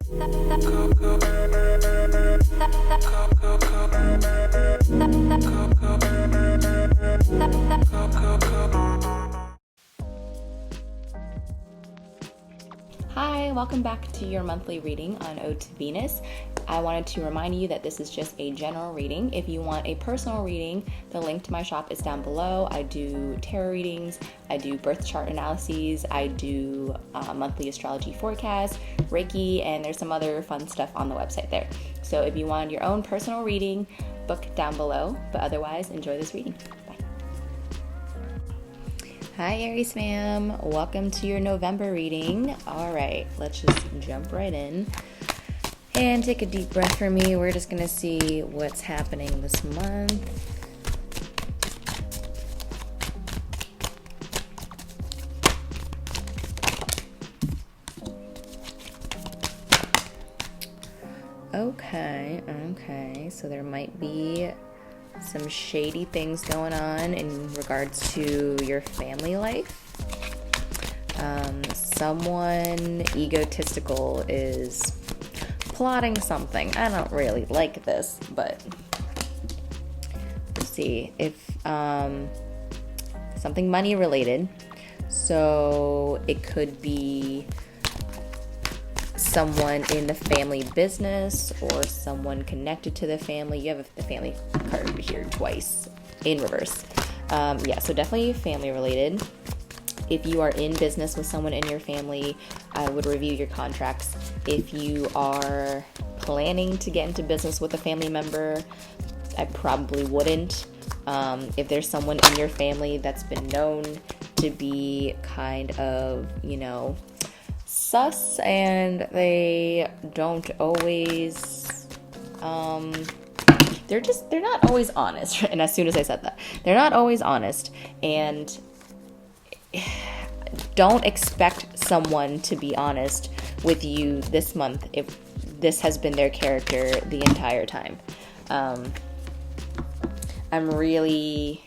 Hi, welcome back to your monthly reading on Ode to Venus. I wanted to remind you that this is just a general reading. If you want a personal reading, the link to my shop is down below. I do tarot readings, I do birth chart analyses, I do monthly astrology forecasts, Reiki, and there's some other fun stuff on the website there. So if you want your own personal reading, book down below, but otherwise, enjoy this reading. Hi Aries fam, welcome to your November reading. All right, let's just jump right in and take a deep breath for me. We're just gonna see what's happening this month. Okay, so there might be some shady things going on in regards to your family life. Someone egotistical is plotting something. I don't really like this, but let's see. If something money related, so it could be someone in the family business or someone connected to the family. You have the family card here twice in reverse. So definitely family related. If you are in business with someone in your family, I would review your contracts. If you are planning to get into business with a family member, I probably wouldn't. If there's someone in your family that's been known to be kind of, sus, and they don't always, they're not always honest. And as soon as I said that, they're not always honest, and don't expect someone to be honest with you this month if this has been their character the entire time. I'm really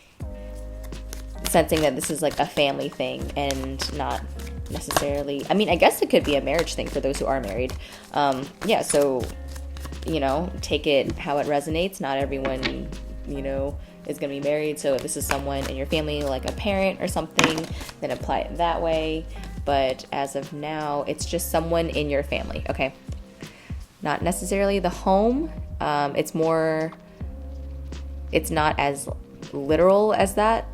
sensing that this is like a family thing and not necessarily, I guess it could be a marriage thing for those who are married. So take it how it resonates. Not everyone is going to be married, so if this is someone in your family like a parent or something, then apply it that way. But as of now, it's just someone in your family. Okay, not necessarily the home. It's not as literal as that.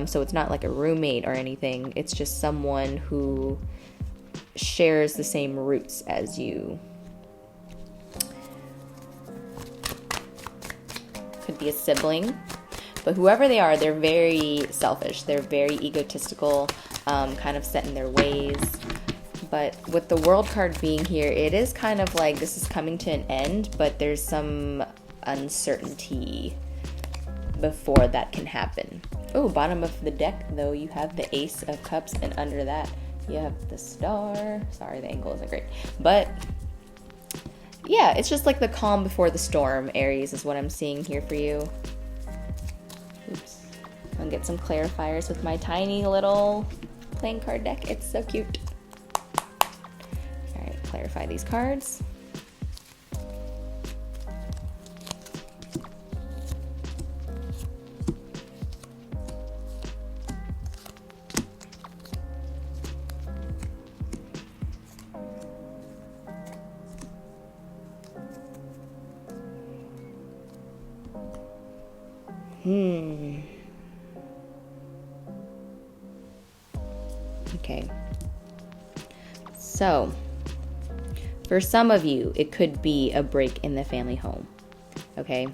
So it's not like a roommate or anything. It's just someone who shares the same roots as you. Could be a sibling. But whoever they are, they're very selfish. They're very egotistical, kind of set in their ways. But with the World card being here, it is kind of like this is coming to an end, but there's some uncertainty before that can happen. Oh, bottom of the deck, though, you have the Ace of Cups, and under that, you have the Star. Sorry, the angle isn't great. But yeah, it's just like the calm before the storm, Aries, is what I'm seeing here for you. Oops. I'll get some clarifiers with my tiny little playing card deck. It's so cute. All right, clarify these cards. Okay. So, for some of you, it could be a break in the family home. Okay?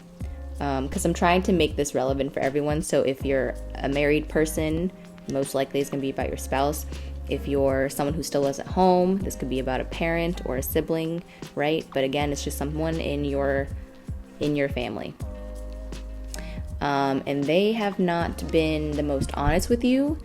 Because I'm trying to make this relevant for everyone. So if you're a married person, most likely it's going to be about your spouse. If you're someone who still lives at home, this could be about a parent or a sibling, right? But again, it's just someone in your family. And they have not been the most honest with you.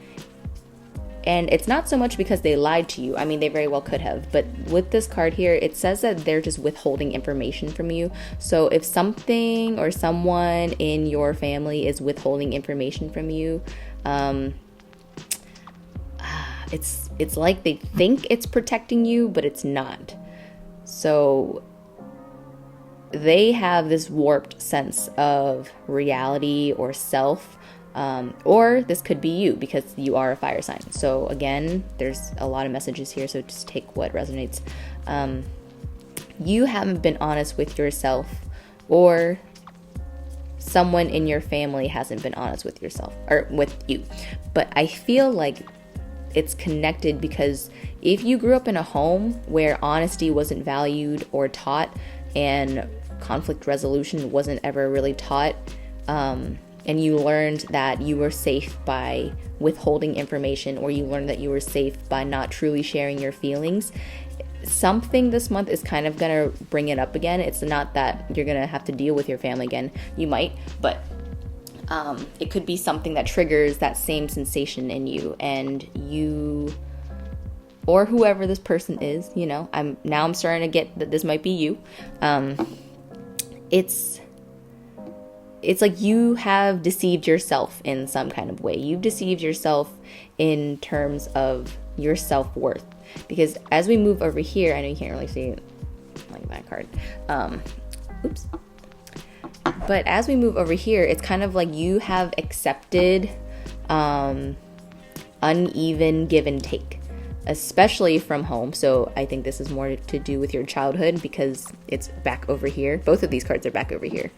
And it's not so much because they lied to you. I mean, they very well could have. But with this card here, it says that they're just withholding information from you. So if something or someone in your family is withholding information from you, it's like they think it's protecting you, but it's not. So they have this warped sense of reality or self, or this could be you because you are a fire sign. So again, there's a lot of messages here, so just take what resonates. You haven't been honest with yourself, or someone in your family hasn't been honest with yourself or with you. But I feel like it's connected because if you grew up in a home where honesty wasn't valued or taught, and conflict resolution wasn't ever really taught, and you learned that you were safe by withholding information, or you learned that you were safe by not truly sharing your feelings, something this month is kind of gonna bring it up again. It's not that you're gonna have to deal with your family again. You might, but it could be something that triggers that same sensation in you, and you, or whoever this person is, you know, I'm starting to get that this might be you. It's like you have deceived yourself in some kind of way. You've deceived yourself in terms of your self-worth. Because as we move over here, I know you can't really see like that card. Oops. But as we move over here, it's kind of like you have accepted uneven give and take, especially from home. So I think this is more to do with your childhood because it's back over here. Both of these cards are back over here.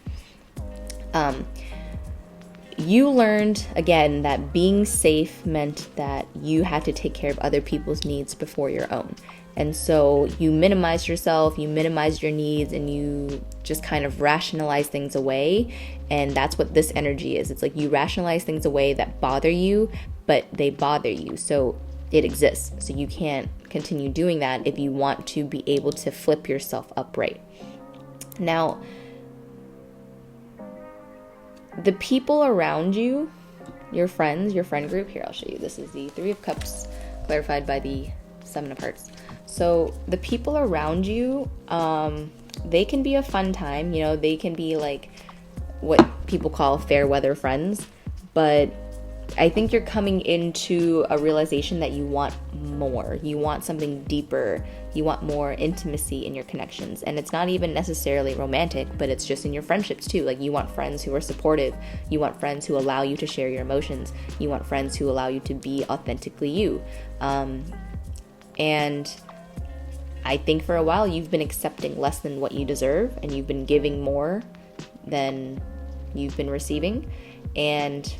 You learned, again, that being safe meant that you had to take care of other people's needs before your own. And so you minimized yourself, you minimized your needs, and you just kind of rationalize things away. And that's what this energy is. It's like you rationalize things away that bother you, but they bother you. So it exists. So you can't continue doing that if you want to be able to flip yourself upright. Now, the people around you, your friends, your friend group, here I'll show you. This is the Three of Cups clarified by the Seven of Hearts. So the people around you, they can be a fun time. You know, they can be like what people call fair weather friends. But I think you're coming into a realization that you want more. You want something deeper. You want more intimacy in your connections. And it's not even necessarily romantic, but it's just in your friendships too. Like you want friends who are supportive. You want friends who allow you to share your emotions. You want friends who allow you to be authentically you. And I think for a while you've been accepting less than what you deserve, and you've been giving more than you've been receiving. And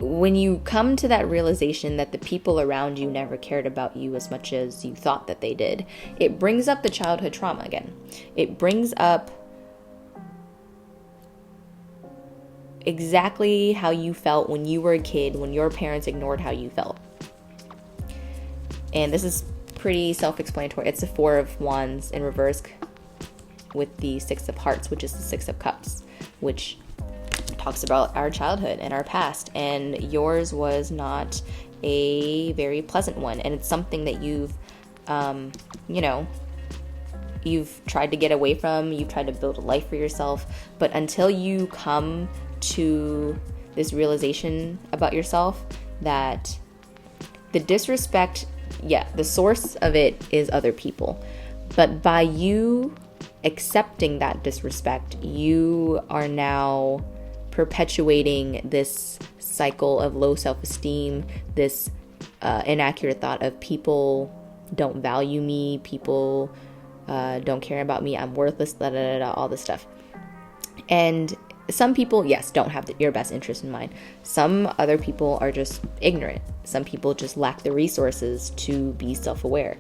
when you come to that realization that the people around you never cared about you as much as you thought that they did, it brings up the childhood trauma again. It brings up exactly how you felt when you were a kid, when your parents ignored how you felt. And this is pretty self-explanatory. It's the Four of Wands in reverse with the Six of Hearts, which is the Six of Cups, which talks about our childhood and our past, and yours was not a very pleasant one, and it's something that you've you've tried to get away from. You've tried to build a life for yourself, but until you come to this realization about yourself that the disrespect, the source of it is other people, but by you accepting that disrespect, you are now perpetuating this cycle of low self-esteem, this inaccurate thought of people don't value me, people don't care about me, I'm worthless, all this stuff. And some people, yes, don't have your best interest in mind. Some other people are just ignorant. Some people just lack the resources to be self-aware.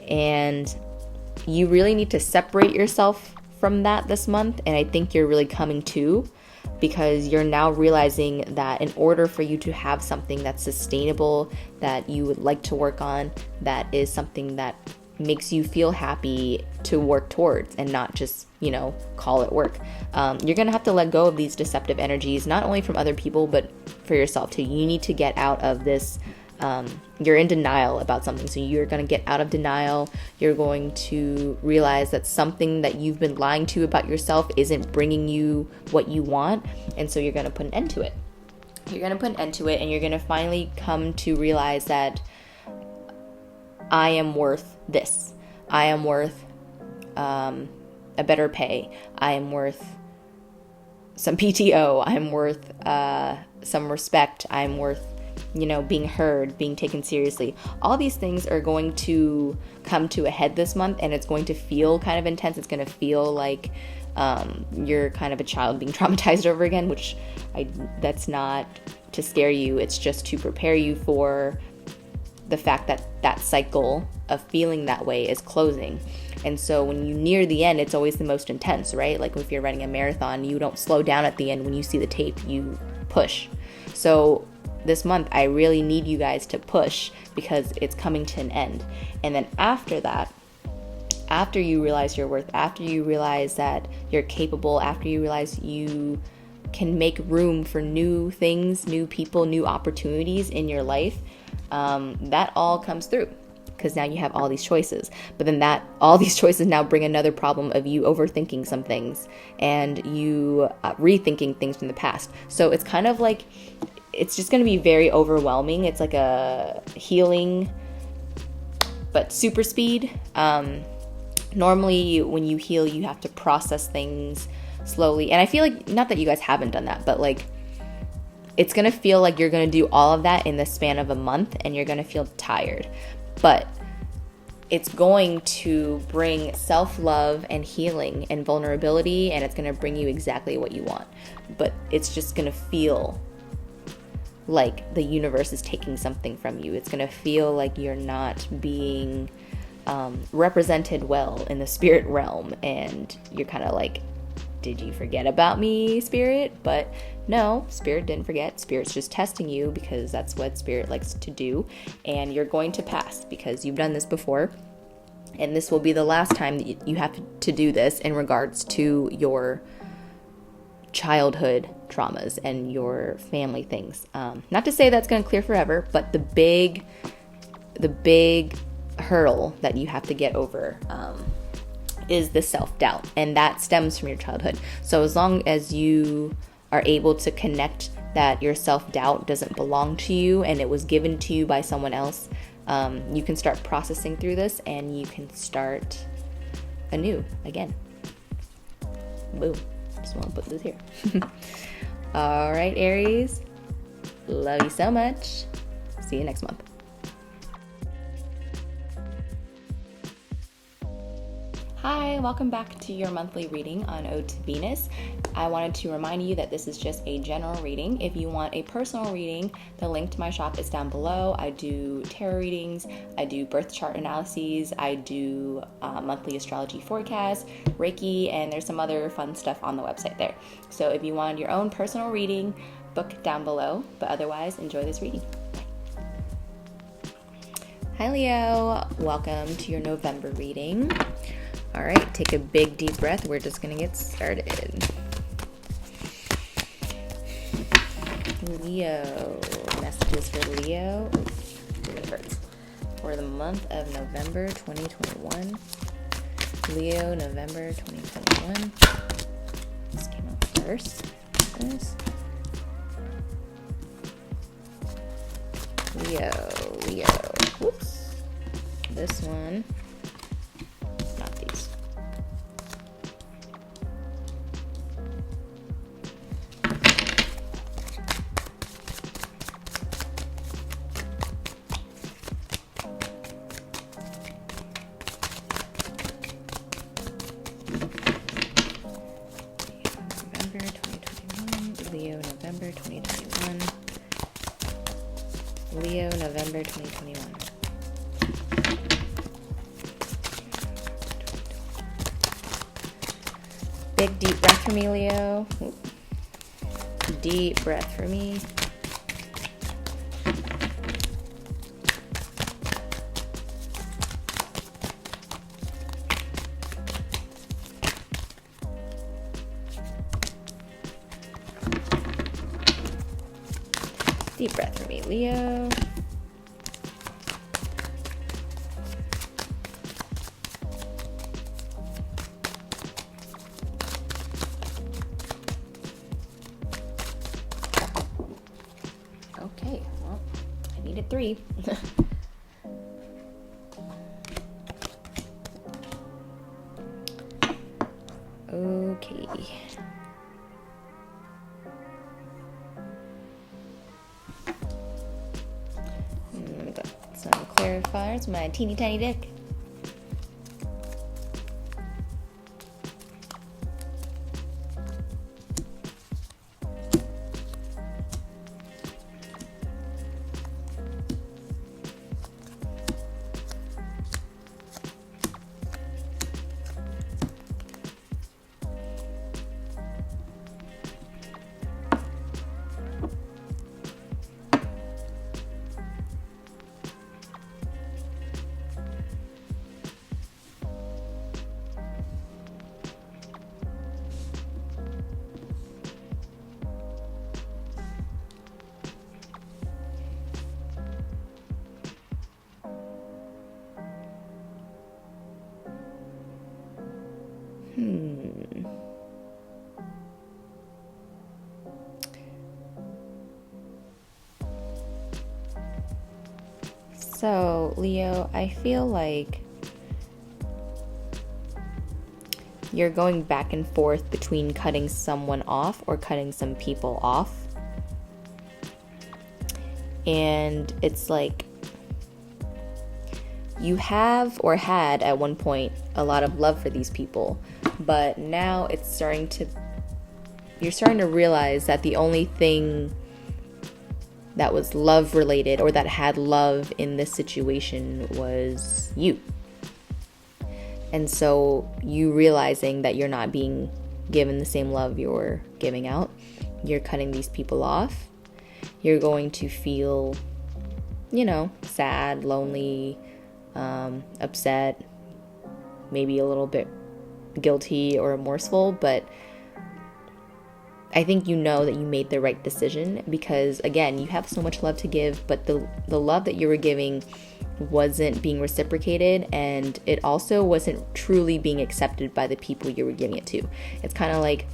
And you really need to separate yourself from that this month. And I think you're really coming to, because you're now realizing that in order for you to have something that's sustainable, that you would like to work on, that is something that makes you feel happy to work towards and not just, call it work. You're going to have to let go of these deceptive energies, not only from other people, but for yourself too. You need to get out of this. You're in denial about something. So you're going to get out of denial. You're going to realize that something that you've been lying to about yourself isn't bringing you what you want. And so you're going to put an end to it. You're going to put an end to it, and you're going to finally come to realize that I am worth this. I am worth a better pay. I am worth some PTO. I'm worth some respect. I'm worth, being heard, being taken seriously. All these things are going to come to a head this month, and it's going to feel kind of intense. It's going to feel like you're kind of a child being traumatized over again, which that's not to scare you. It's just to prepare you for the fact that that cycle of feeling that way is closing. And so when you near the end, it's always the most intense, right? Like if you're running a marathon, you don't slow down at the end. When you see the tape, you push. So this month, I really need you guys to push because it's coming to an end. And then after that, after you realize your worth, after you realize that you're capable, after you realize you can make room for new things, new people, new opportunities in your life, that all comes through because now you have all these choices. But then all these choices now bring another problem of you overthinking some things and you rethinking things from the past. So it's kind of like, it's just going to be very overwhelming. It's like a healing, but super speed. Normally when you heal, you have to process things slowly. And I feel like, not that you guys haven't done that, but like, it's going to feel like you're going to do all of that in the span of a month and you're going to feel tired. But it's going to bring self-love and healing and vulnerability, and it's going to bring you exactly what you want. But it's just going to feel like the universe is taking something from you. It's going to feel like you're not being represented well in the spirit realm, and you're kind of like, did you forget about me, Spirit? But no, Spirit didn't forget. Spirit's just testing you because that's what Spirit likes to do. And you're going to pass because you've done this before. And this will be the last time that you have to do this in regards to your childhood traumas and your family things. Not to say that's going to clear forever, but the big hurdle that you have to get over is the self-doubt, and that stems from your childhood. So as long as you are able to connect that your self-doubt doesn't belong to you and it was given to you by someone else, you can start processing through this and you can start anew again. Boom. Just want to put this here. All right, Aries. Love you so much. See you next month. Hi, welcome back to your monthly reading on Ode to Venus. I wanted to remind you that this is just a general reading. If you want a personal reading, the link to my shop is down below. I do tarot readings, I do birth chart analyses, I do monthly astrology forecasts, Reiki, and there's some other fun stuff on the website there. So if you want your own personal reading, book down below. But otherwise, enjoy this reading. Hi Leo, welcome to your November reading. All right, take a big deep breath. We're just gonna get started. Leo, messages for Leo. It hurts. For the month of November 2021. Leo, November 2021. This came out first. This. Leo. Whoops. This one. Leo, November 2021. Leo, November 2021. Big deep breath for me, Leo. Deep breath for me. Deep breath for me, Leo. Okay, well, I needed 3. Okay. Got some clarifiers, my teeny tiny deck. So, Leo, I feel like you're going back and forth between cutting someone off or cutting some people off. And it's like you have or had at one point a lot of love for these people, but now you're starting to realize that the only thing that was love related or that had love in this situation was you. And so you realizing that you're not being given the same love you're giving out, you're cutting these people off, you're going to feel, sad, lonely, upset, maybe a little bit guilty or remorseful, but I think you know that you made the right decision because, again, you have so much love to give, but the love that you were giving wasn't being reciprocated, and it also wasn't truly being accepted by the people you were giving it to. It's kind of like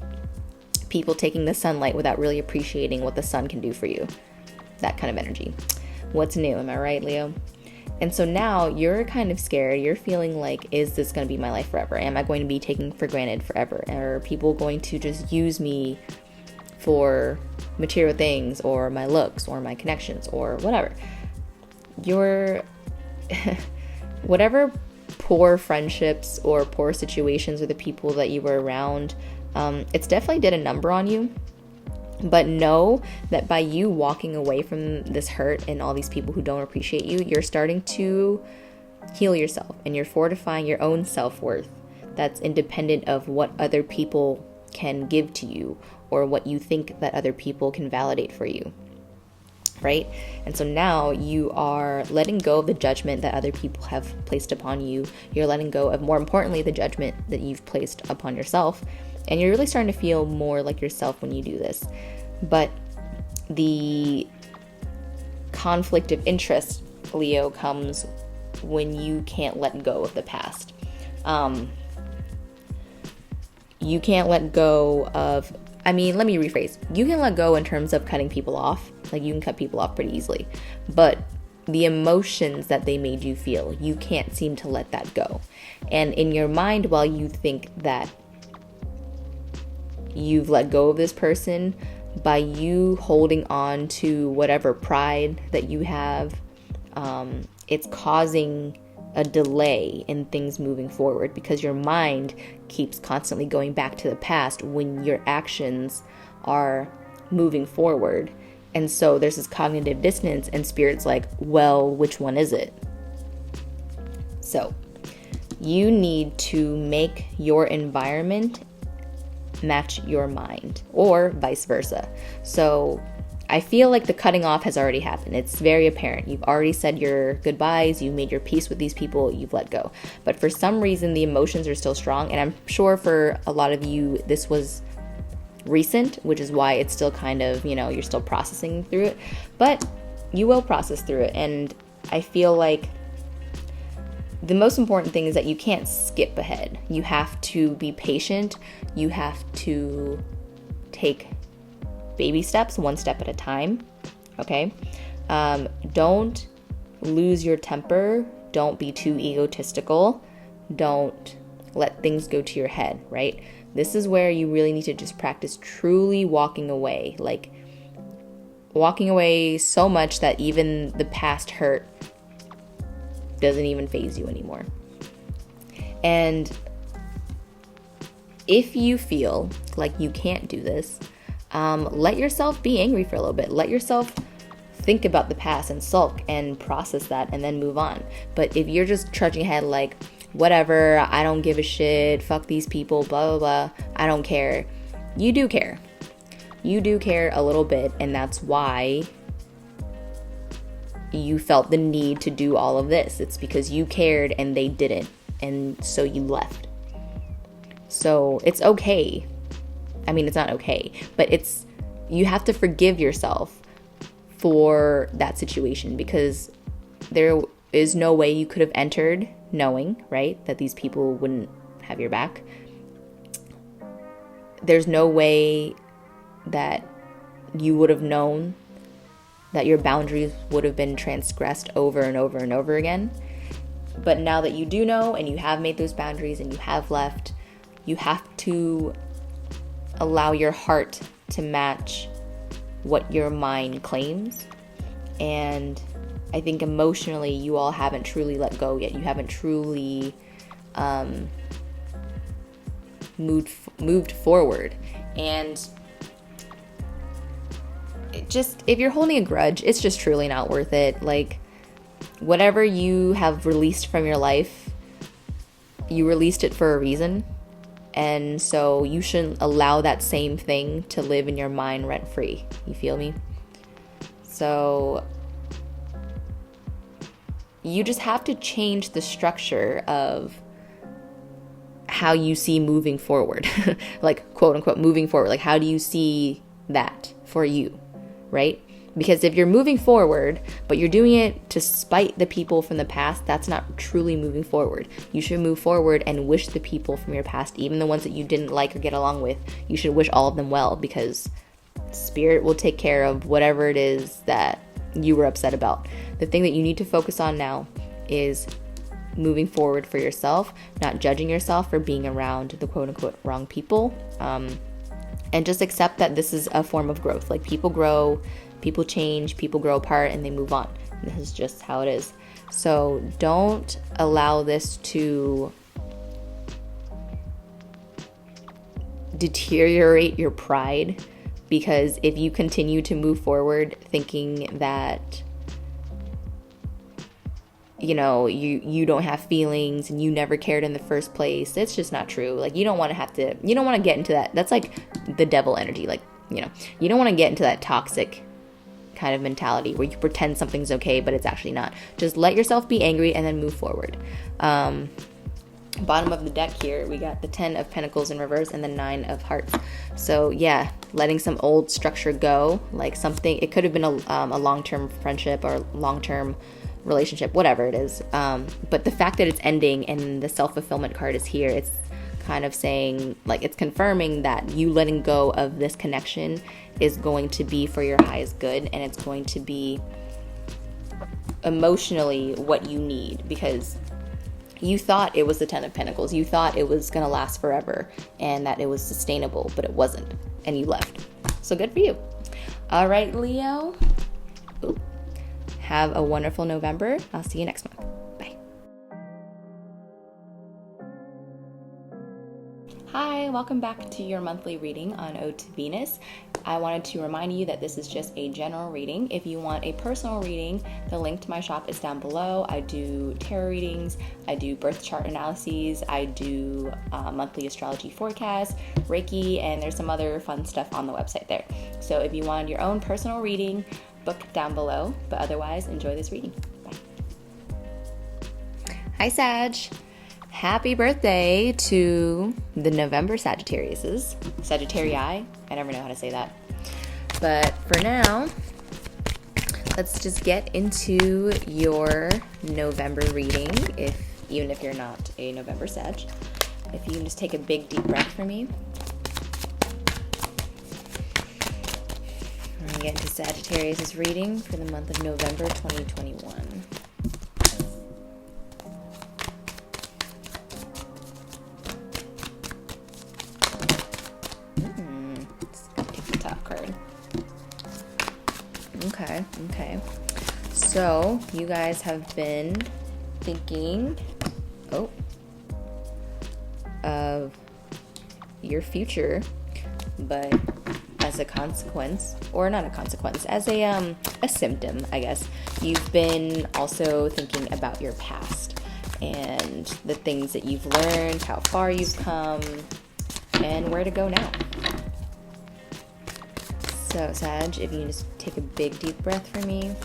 people taking the sunlight without really appreciating what the sun can do for you. That kind of energy. What's new? Am I right, Leo? And so now you're kind of scared. You're feeling like, is this going to be my life forever? Am I going to be taken for granted forever? Are people going to just use me for material things or my looks or my connections or whatever? Whatever poor friendships or poor situations with the people that you were around, it's definitely did a number on you. But know that by you walking away from this hurt and all these people who don't appreciate you, you're starting to heal yourself and you're fortifying your own self-worth that's independent of what other people can give to you or what you think that other people can validate for you, right? And so now you are letting go of the judgment that other people have placed upon you. You're letting go of, more importantly, the judgment that you've placed upon yourself. And you're really starting to feel more like yourself when you do this. But the conflict of interest, Leo, comes when you can't let go of the past. You can't let go of, let me rephrase. You can let go in terms of cutting people off. Like, you can cut people off pretty easily. But the emotions that they made you feel, you can't seem to let that go. And in your mind, while you think that you've let go of this person, by you holding on to whatever pride that you have, it's causing a delay in things moving forward because your mind keeps constantly going back to the past when your actions are moving forward. And so there's this cognitive dissonance and spirit's like, well, which one is it? So you need to make your environment match your mind, or vice versa. So I feel like the cutting off has already happened. It's very apparent. You've already said your goodbyes, you made your peace with these people, you've let go. But for some reason, the emotions are still strong. And I'm sure for a lot of you, this was recent, which is why it's still kind of, you're still processing through it. But you will process through it. And I feel like the most important thing is that you can't skip ahead. You have to be patient. You have to take baby steps, one step at a time. Okay? Don't lose your temper. Don't be too egotistical. Don't let things go to your head, right? This is where you really need to just practice truly walking away, like walking away so much that even the past hurt doesn't even faze you anymore. And if you feel like you can't do this, let yourself be angry for a little bit. Let yourself think about the past and sulk and process that and then move on. But if you're just trudging ahead like, whatever, I don't give a shit, fuck these people, blah, blah, blah, I don't care. You do care. You do care a little bit, and that's why you felt the need to do all of this. It's because you cared and they didn't, and so you left. So it's okay. I mean, it's not okay, but you have to forgive yourself for that situation, because there is no way you could have entered knowing, right, that these people wouldn't have your back. There's no way that you would have known that your boundaries would have been transgressed over and over and over again. But now that you do know and you have made those boundaries and you have left, you have to allow your heart to match what your mind claims. And I think emotionally you all haven't truly let go yet. You haven't truly moved forward. And if you're holding a grudge, it's just truly not worth it. Like, whatever you have released from your life, you released it for a reason. And so you shouldn't allow that same thing to live in your mind rent free. You feel me? So you just have to change the structure of how you see moving forward. Like, quote unquote, moving forward. Like, how do you see that for you? Right? Because if you're moving forward, but you're doing it to spite the people from the past, that's not truly moving forward. You should move forward and wish the people from your past, even the ones that you didn't like or get along with, you should wish all of them well, because spirit will take care of whatever it is that you were upset about. The thing that you need to focus on now is moving forward for yourself, not judging yourself for being around the quote unquote wrong people. And just accept that this is a form of growth. Like, people grow, people change, people grow apart, and they move on. And this is just how it is. So don't allow this to deteriorate your pride, because if you continue to move forward thinking that, you know, you don't have feelings and you never cared in the first place, it's just not true. Like, you don't want to get into that. That's like the devil energy. Like, you know, you don't want to get into that toxic kind of mentality where you pretend something's okay, but it's actually not. Just let yourself be angry and then move forward. Bottom of the deck here, we got the 10 of Pentacles in reverse and the 9 of Hearts. So yeah, letting some old structure go, like something, it could have been a long-term friendship or long-term relationship, whatever it is. But the fact that it's ending and the self-fulfillment card is here, it's kind of saying, like, it's confirming that you letting go of this connection is going to be for your highest good, and it's going to be emotionally what you need, because you thought it was the 10 of Pentacles. You thought it was going to last forever and that it was sustainable, but it wasn't, and you left. So good for you. All right, Leo. Ooh. Have a wonderful November. I'll see you next month. Bye. Hi, welcome back to your monthly reading on Ode to Venus. I wanted to remind you that this is just a general reading. If you want a personal reading, the link to my shop is down below. I do tarot readings, I do birth chart analyses, I do monthly astrology forecasts, Reiki, and there's some other fun stuff on the website there. So if you want your own personal reading, book down below, but otherwise enjoy this reading. Bye. Hi, Sag. Happy birthday to the November Sagittariuses. Sagittarii. I never know how to say that. But for now, let's just get into your November reading, even if you're not a November Sag. If you can just take a big deep breath for me. We're going to get into Sagittarius' reading for the month of November 2021. So you guys have been thinking of your future, but as a consequence, or not a consequence, as a symptom, I guess, you've been also thinking about your past and the things that you've learned, how far you've come, and where to go now. So, Sag, if you can just take a big, deep breath for me.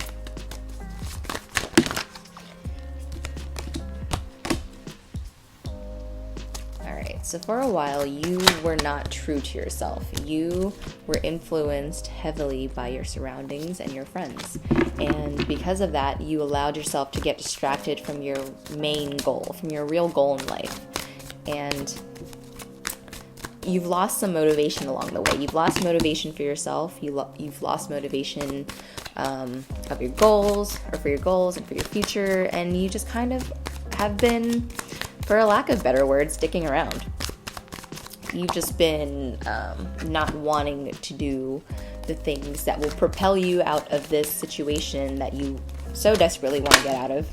So for a while, you were not true to yourself. You were influenced heavily by your surroundings and your friends. And because of that, you allowed yourself to get distracted from your main goal, from your real goal in life. And you've lost some motivation along the way. You've lost motivation for yourself. You've lost motivation of your goals, or for your goals and for your future. And you just kind of have been, for a lack of better words, sticking around. You've just been not wanting to do the things that will propel you out of this situation that you so desperately want to get out of.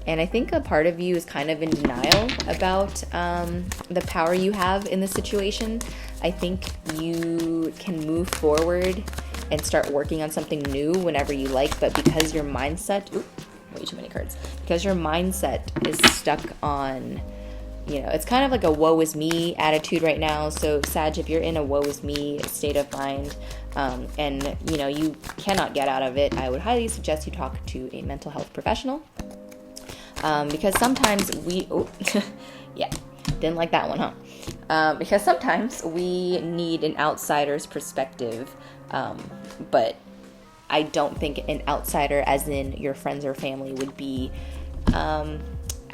And I think a part of you is kind of in denial about the power you have in this situation. I think you can move forward and start working on something new whenever you like, but because your mindset... way too many cards. Because your mindset is stuck on, it's kind of like a woe is me attitude right now. So Sag, if you're in a woe is me state of mind, and you cannot get out of it, I would highly suggest you talk to a mental health professional. Because sometimes yeah, didn't like that one, huh? Because sometimes we need an outsider's perspective, but I don't think an outsider, as in your friends or family, would be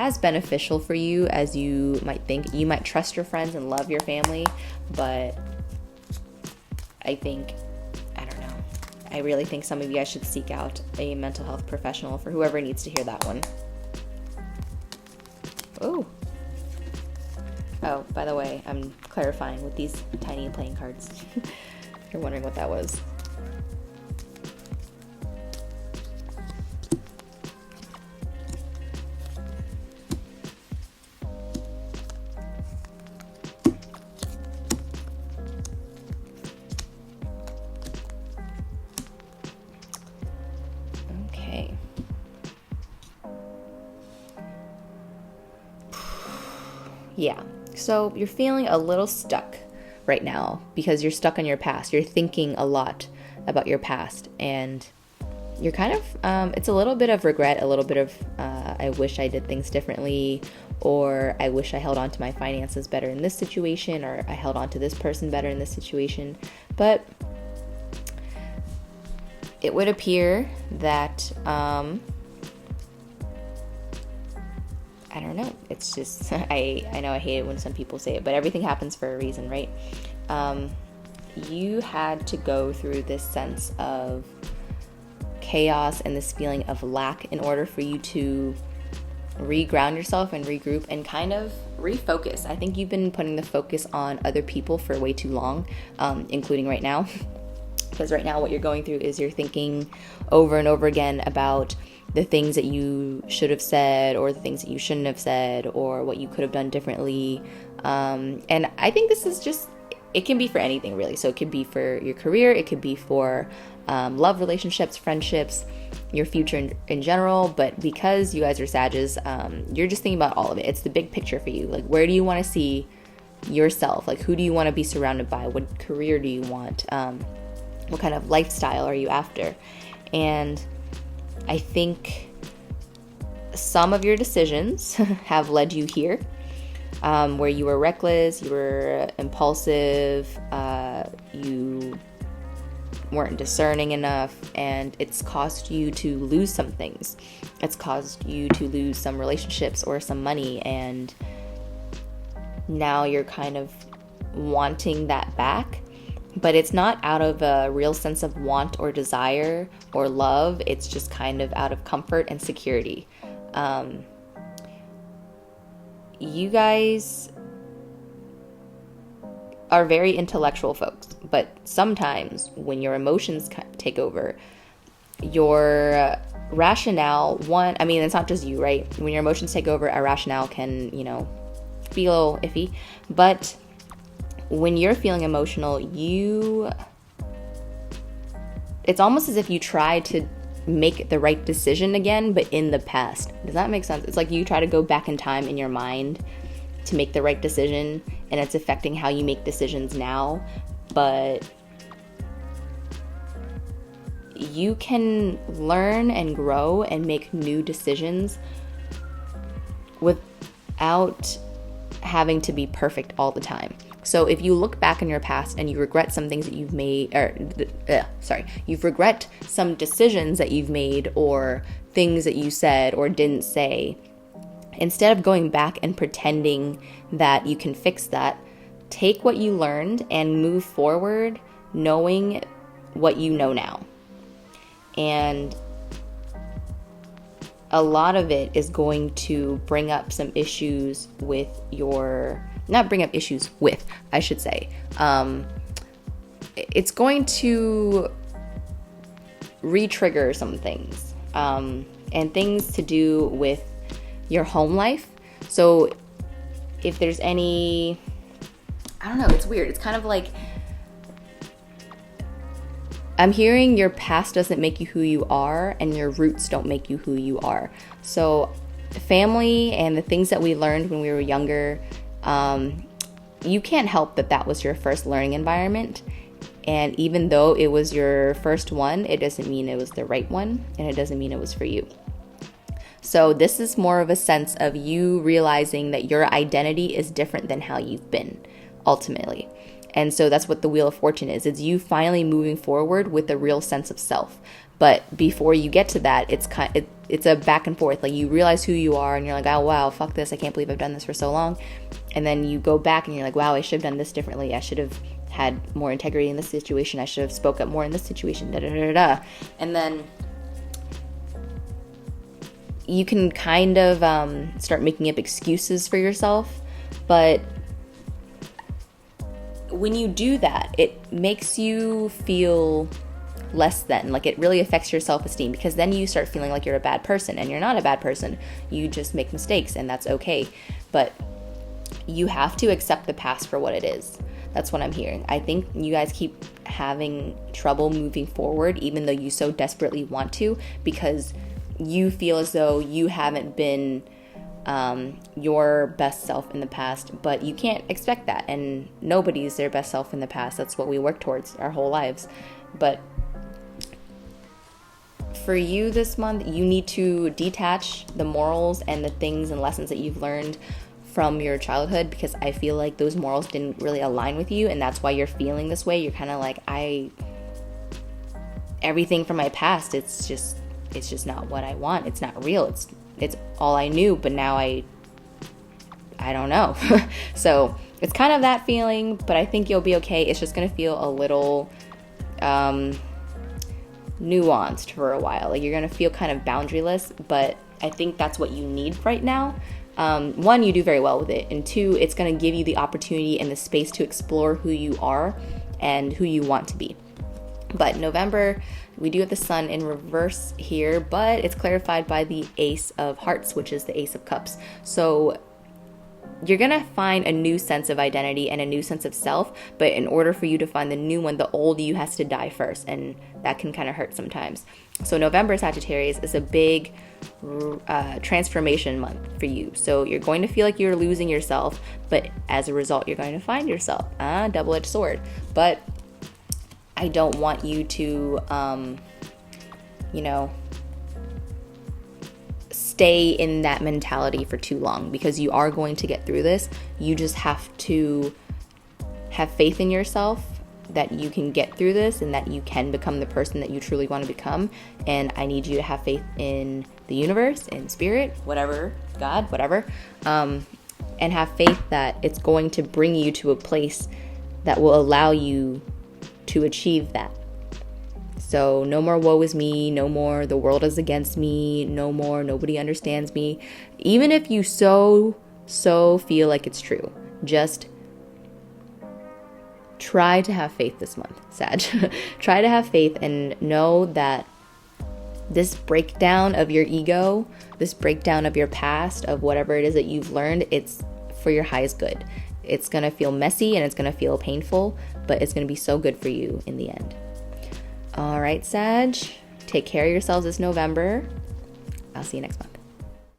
as beneficial for you as you might think. You might trust your friends and love your family, but I don't know. I really think some of you guys should seek out a mental health professional for whoever needs to hear that one. Oh, by the way, I'm clarifying with these tiny playing cards. You're wondering what that was. Yeah, so you're feeling a little stuck right now because you're stuck on your past. You're thinking a lot about your past, and you're kind of, it's a little bit of regret, a little bit of, I wish I did things differently, or I wish I held on to my finances better in this situation, or I held on to this person better in this situation. But it would appear that, I don't know. It's just, I know I hate it when some people say it, but everything happens for a reason, right? You had to go through this sense of chaos and this feeling of lack in order for you to reground yourself and regroup and kind of refocus. I think you've been putting the focus on other people for way too long, including right now. Because right now what you're going through is you're thinking over and over again about the things that you should have said, or the things that you shouldn't have said, or what you could have done differently. And I think this is just, it can be for anything really. So it could be for your career, it could be for love relationships, friendships, your future in general. But because you guys are Sages, you're just thinking about all of it. It's the big picture for you. Like, where do you want to see yourself? Like, who do you want to be surrounded by? What career do you want? What kind of lifestyle are you after? And I think some of your decisions have led you here, where you were reckless, you were impulsive, you weren't discerning enough, and it's caused you to lose some things. It's caused you to lose some relationships or some money, and now you're kind of wanting that back. But it's not out of a real sense of want or desire or love. It's just kind of out of comfort and security. You guys are very intellectual folks, but sometimes when your emotions take over, your rationale, it's not just you, right? When your emotions take over, a rationale can, be a little iffy. But when you're feeling emotional, it's almost as if you try to make the right decision again, but in the past. Does that make sense? It's like you try to go back in time in your mind to make the right decision, and it's affecting how you make decisions now. But you can learn and grow and make new decisions without having to be perfect all the time. So if you look back in your past and you regret some things that you've made, you regret some decisions that you've made or things that you said or didn't say, instead of going back and pretending that you can fix that, take what you learned and move forward knowing what you know now. And a lot of it is going to bring up some issues with it's going to re-trigger some things, and things to do with your home life. So if there's any, I don't know, it's weird. It's kind of like, I'm hearing your past doesn't make you who you are, and your roots don't make you who you are. So family and the things that we learned when we were younger, you can't help that was your first learning environment. And even though it was your first one, it doesn't mean it was the right one, and it doesn't mean it was for you. So this is more of a sense of you realizing that your identity is different than how you've been, ultimately. And so that's what the Wheel of Fortune is. It's you finally moving forward with a real sense of self. But before you get to that, it's a back and forth. Like, you realize who you are and you're like, oh, wow, fuck this. I can't believe I've done this for so long. And then you go back and you're like, wow, I should have done this differently. I should have had more integrity in this situation. I should have spoke up more in this situation. And then you can kind of start making up excuses for yourself. But when you do that, it makes you feel less than. Like, it really affects your self-esteem, because then you start feeling like you're a bad person, and you're not a bad person. You just make mistakes, and that's okay. But you have to accept the past for what it is. That's what I'm hearing. I think you guys keep having trouble moving forward, even though you so desperately want to, because you feel as though you haven't been your best self in the past. But you can't expect that, and nobody's their best self in the past. That's what we work towards our whole lives. But for you this month, you need to detach the morals and the things and lessons that you've learned from your childhood, because I feel like those morals didn't really align with you, and that's why you're feeling this way. You're kind of like, everything from my past, it's just not what I want. It's not real. It's all I knew, but now I don't know. So it's kind of that feeling, but I think you'll be okay. It's just going to feel a little nuanced for a while. Like, you're going to feel kind of boundaryless, but I think that's what you need right now. One, you do very well with it, and two, it's going to give you the opportunity and the space to explore who you are and who you want to be. But November, we do have the sun in reverse here, but it's clarified by the Ace of Hearts, which is the Ace of Cups. So you're going to find a new sense of identity and a new sense of self, but in order for you to find the new one, the old you has to die first, and that can kind of hurt sometimes. So November, Sagittarius, is a big transformation month for you. So you're going to feel like you're losing yourself, but as a result, you're going to find yourself. Double-edged sword. But I don't want you to, stay in that mentality for too long, because you are going to get through this. You just have to have faith in yourself that you can get through this and that you can become the person that you truly want to become. And I need you to have faith in the universe, in spirit, whatever, God, whatever, and have faith that it's going to bring you to a place that will allow you to achieve that. So no more woe is me, no more the world is against me, no more nobody understands me. Even if you so feel like it's true, just try to have faith this month, Sag. Try to have faith and know that this breakdown of your ego, this breakdown of your past, of whatever it is that you've learned, it's for your highest good. It's going to feel messy and it's going to feel painful, but it's going to be so good for you in the end. All right, Sag, take care of yourselves this November. I'll see you next month.